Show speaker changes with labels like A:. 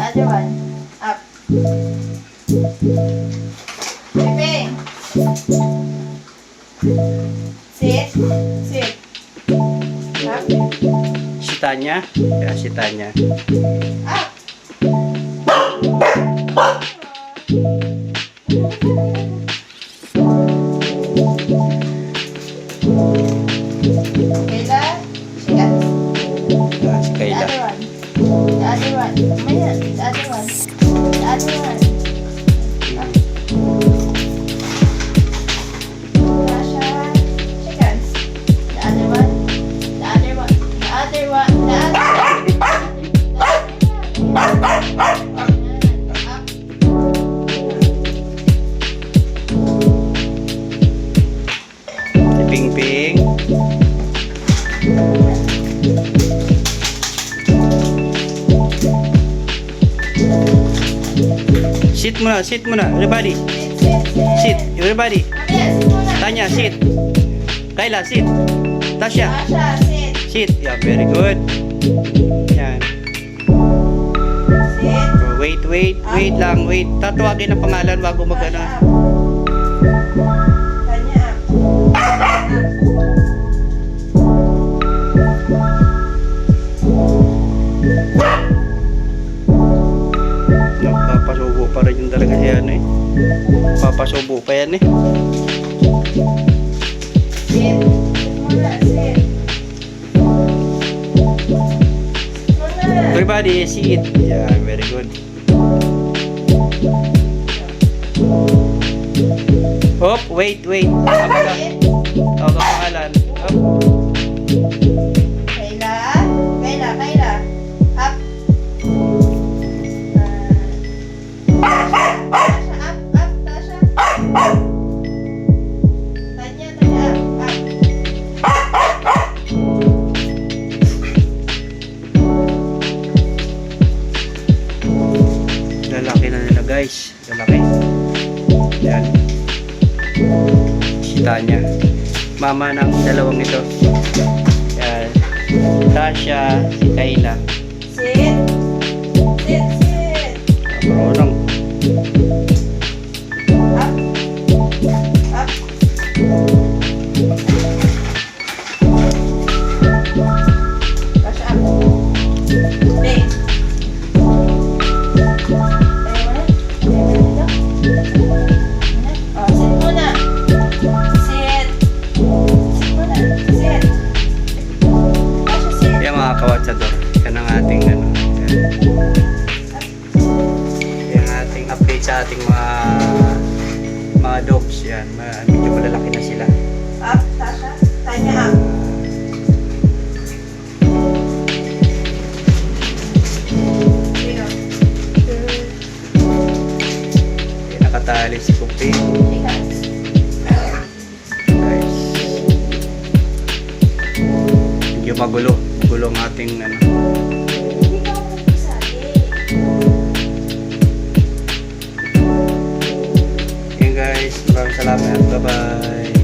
A: other one. Up. Piping. Sit. Sit. Up.
B: Si Tanya. Yeah, si Tanya.
A: Up. Kayla. Sikat.
B: Si
A: The
B: Kayla.
A: other one. The other one. Mamaya. The other one. The other one. Up. Tasha. Chickens. The other one. The other one. The other one. The other one. Up.
B: Si Ping Ping. Sit muna, sit muna. Everybody. Sit. Everybody.
A: Mamaya, sit muna.
B: Tanya, sit. Kayla, sit. Tasha,
A: Tasha, sit.
B: sit. Yeah, very good. Yan.
A: Sit.
B: Wait lang, wait. Tatawagin ang pangalan bago mag-ano.
A: Tasha, up. Tanya, up.
B: Papasubo pa rin yung talaga yan eh. Papasubo pa yan eh.
A: Sit. Sit muna, sit. Sit muna.
B: Everybody, sit. Yeah, very good. Hop, wait. Apa ka?
A: Sit.
B: Tawag ang pangalan. Hop.
A: Kayla. Kayla. Up. Tasha, up. Tasha. Tanya, up.
B: Lalaki na nila guys. Lalaki. Yan. Si Tanya. Mama ng dalawang ito. Yan. Tasha, si Kayla.
A: Sit. Sit.
B: Marunong.
A: Up. Up. Tasha, up. Stay. Oh, sit muna. Sit. Sit muna. Sit. Tasha, sit.
B: Yan mga kawatsador. Yan ang ating ano. Yan. Yan ang ating update sa ating mga dogs. Yan. Medyo malalaki na sila.
A: Up, Tasha. Tanya, up. Sino?
B: Yan, nakatali si Kupi.
A: Ikaw.
B: Guys. Medyo magulo. Magulo ang ating ano.
A: Hindi ka ako nagsabi.
B: Yan guys. Maraming salamat. Bye bye.